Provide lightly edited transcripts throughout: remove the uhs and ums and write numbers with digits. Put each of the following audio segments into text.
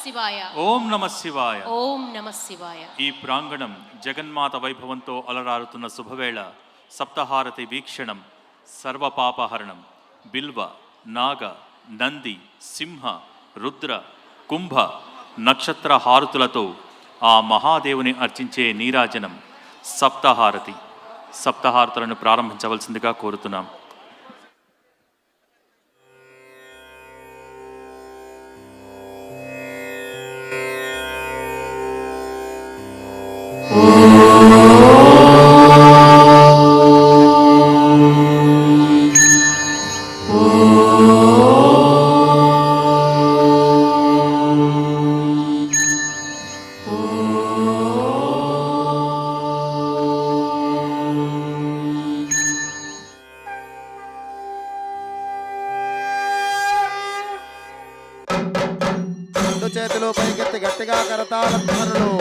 శివాయ. ఓం నమ శివాయ. ఓం నమ శివాయ. ఈ ప్రాంగణం జగన్మాత వైభవంతో అలరారుతున్న శుభవేళ. సప్తహారతి వీక్షణం, సర్వపాపహరణం. బిల్వ, నాగ, నంది, సింహ, రుద్ర, కుంభ నక్షత్ర హారతులతో ఆ మహాదేవుని అర్చించే నీరాజనం సప్తహారతి. సప్తహారతులను ప్రారంభించవలసిందిగా కోరుతున్నాం. చేతిలో పైకెత్తి గట్టిగా కరతాళ ధ్వనులు.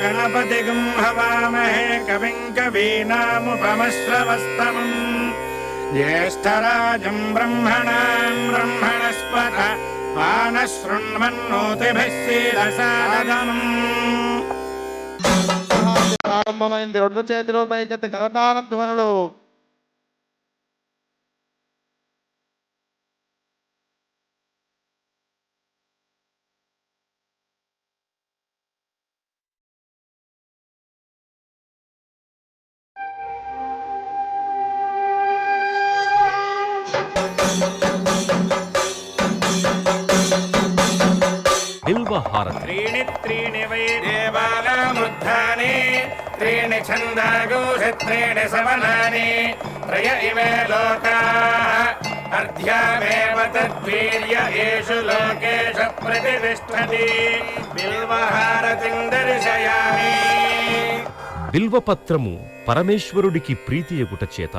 గణపతిగం హవామహే కవిం కవీనాముపమశ్రవస్తమం జ్యేష్ఠరాజం బ్రహ్మణాం బ్రహ్మణస్పత వానశృణ్వన్నోతిభిः శీలసాదనం. ప్రారంభమైంది. రెండు చేతిలో పైకెత్తి కరతాళ ధ్వనులు. బిల్వహారతి. త్రీణి త్రీణి వై దేవానామృద్ధాని త్రీణి ఛందాగోషి త్రీణి సవనాని త్రయ ఇమే లోకాః అర్ధ్యామేవ తద్వీర్య యేషు లోకేషు ప్రతిష్ఠతి. బిల్వహారతిం దర్శయామి. బిల్వపత్రము పరమేశ్వరుడికి ప్రీతియగుట చేత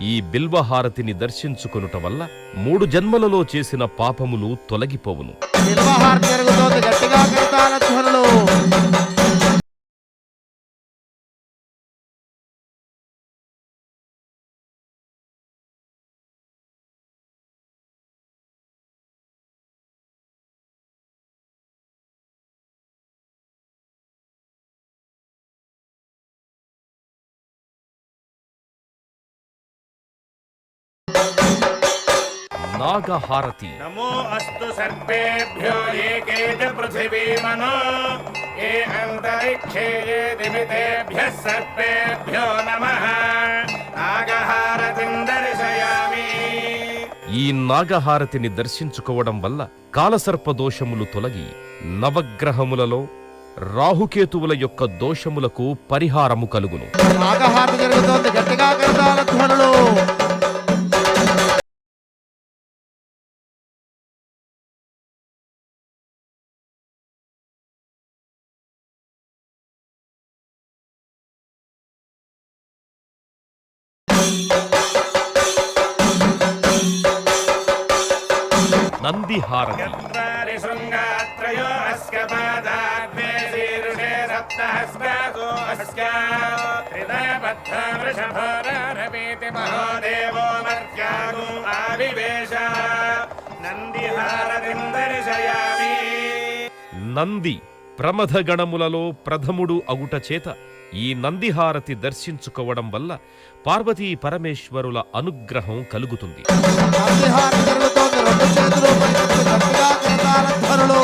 ఈ బిల్వహారతిని దర్శించుకొనుట వల్ల 3 జన్మలలో చేసిన పాపములు తొలగిపోవును. బిల్వహారతి జరుగుతోంది. గట్టిగా కరతాళ ధ్వనులు. నాగహారతి. నమో అస్తు సర్పేభ్యో ఏకే చ పృథివీ మనో ఏ అంతరిక్షే ఏ దివితేభ్యః సర్పేభ్యో నమః. నాగహారతిం దర్శయామి. ఈ నాగహారతిని దర్శించుకోవడం వల్ల కాలసర్ప దోషములు తొలగి నవగ్రహములలో రాహుకేతువుల యొక్క దోషములకు పరిహారము కలుగును. నాగహారతి జరుగుతోంది. గట్టిగా కరతాళ ధ్వనులు. నందిహారతి. చత్వారి శృంగాత్రయో అస్య పాదాగ్నే శీర్షే సప్తహస్తాసో అస్య హృదయబద్ధ వృషభోరరపీతి మహోదేవో మర్త్యాగో ఆవివేశ. నందిహారతిం దర్శయామి. నంది ప్రమథగణములలో ప్రథముడు అగుట చేత ఈ నందిహారతి దర్శించుకోవడం వల్ల పార్వతీ పరమేశ్వరుల అనుగ్రహం కలుగుతుంది. నందిహారతి జరుగుతోంది. రెండు చేతులు పైకెత్తి గట్టిగా కరతాళ ధ్వనులు.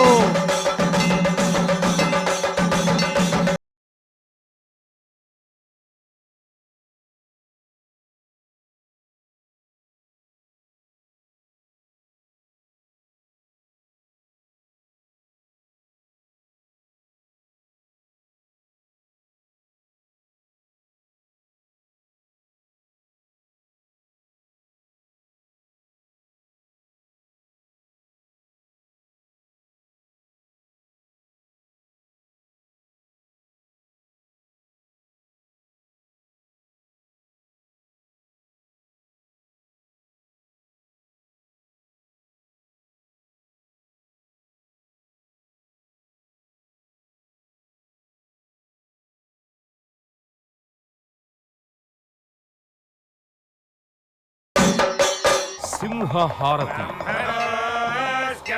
సింహహారతి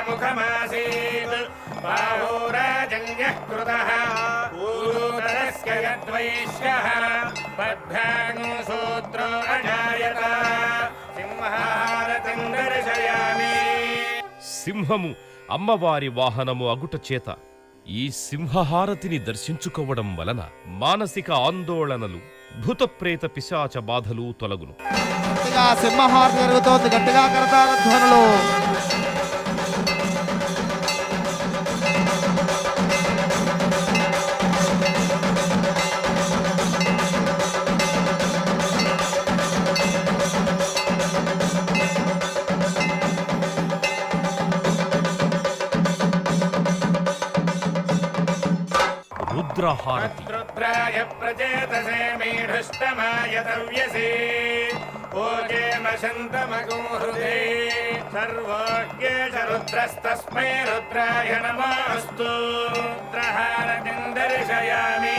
ముఖమాసీత్ బాహూరాజన్యః కృతః పూరుతరస్య యద్వైశ్యః పద్భ్యాం సూత్రో అజాయత సింహారతిం దర్శయామి. సింహము అమ్మవారి వాహనము అగుట చేత ఈ సింహహారతిని దర్శించుకోవడం వలన మానసిక ఆందోళనలు భూతప్రేత పిశాచ బాధలు తొలగును. గట్టిగా సింహహారతి జరుగుతోంది. గట్టిగా కరతాళ ధ్వనులు. రుద్రహారతి రుద్రాయ ప్రచేతసే మీఢుష్టమాయ తవ్యసే ఓజేమశంతమగుం హృదే సర్వోజ్ఞేష రుద్రస్తస్మై రుద్రాయ నమోస్తు రుద్రహారతిం దర్శయామి.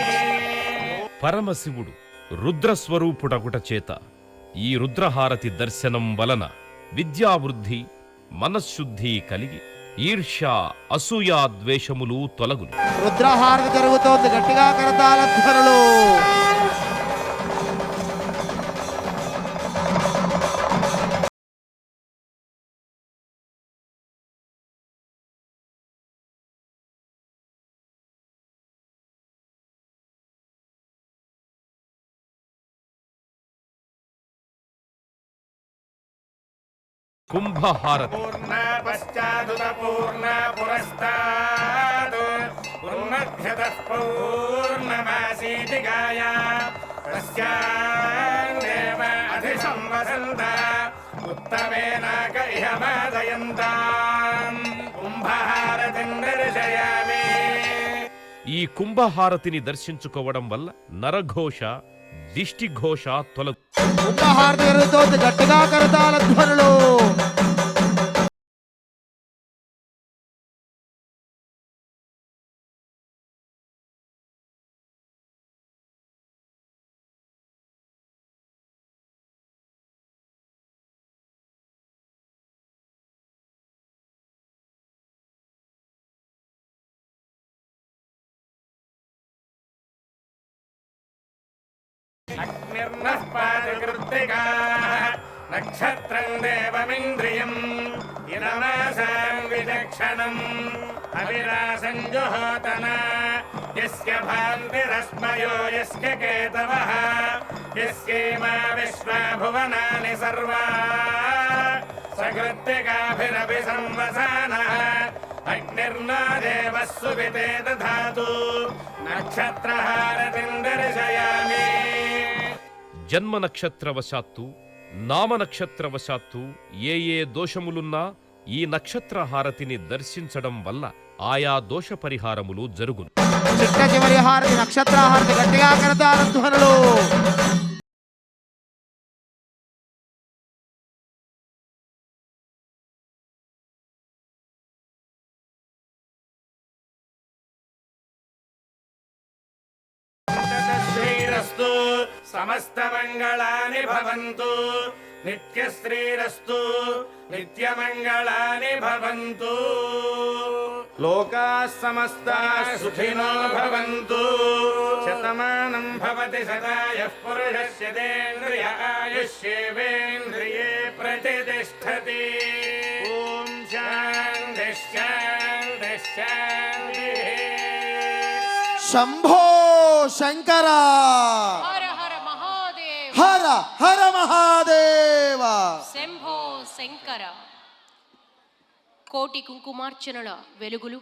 పరమశివుడు రుద్రస్వరూపుడగుట చేత ఈ రుద్రహారతి దర్శనం వలన విద్యావృద్ధి మనశ్శుద్ధి కలిగి ఈర్ష్య అసూయా ద్వేషములు తొలగును. రుద్రహారతి జరుగుతోంది. గట్టిగా కరతాళ ధ్వనులు. కుంభహారతి పూర్ణ పశ్చాదుత పూర్ణ పురస్తాద్ పూర్ణధ్యతః పౌర్ణమాసీతి గాయ తస్యాన్నేవ అధిసంవసంత ఉత్తమేనాక ఇహ మాదయంతాం కుంభహారతిం దర్శయామి. ఈ కుంభహారతిని దర్శించుకోవడం వల్ల నరఘోష దిష్టిఘోష తొలగు. కుంభహారతి జరుగుతోంది. గట్టిగా కరతాళ ధ్వనులు. అగ్నిర్నః పాదకృత్తికాః నక్షత్రం దేవమింద్రియం ఇదమాసాం విచక్షణం అవిరాసం జుహోతన యస్య భాంతిరస్మయో యస్య కేతవః యస్యేమా విశ్వా భువనాని సర్వా సకృత్తికాభిరపి సంవసానః అగ్నిర్నో దేవः సువితే దధాతు నక్షత్రహారతిం దర్శయామి. జన్మ నక్షత్రవశాత్తు నామ నక్షత్రవశాత్తు ఏ దోషములున్నా ఈ నక్షత్రహారతిని దర్శించడం వల్ల ఆయా దోష పరిహారములు జరుగును. చిట్ట చివరి హారతి నక్షత్రహారతి. గట్టిగా కరతాళ ధ్వనులు. శ్రీరస్తు సమస్తమంగళాని భవంతు నిత్యశ్రీరస్తు నిత్యమంగళాని భవంతు లోకాః సమస్తాః సుఖినో భవంతు శతమానం భవతి శతాయః పురుషస్యేంద్రియ ఆయుష్యేవేంద్రియే ప్రతిష్టతి. ఓం శాంతి శాంతి శాంతి. శంభో శంకర. హర హర మహాదేవ హర హర మహాదేవ. శంభో శంకర. కోటి కుంకుమార్చనల వెలుగులు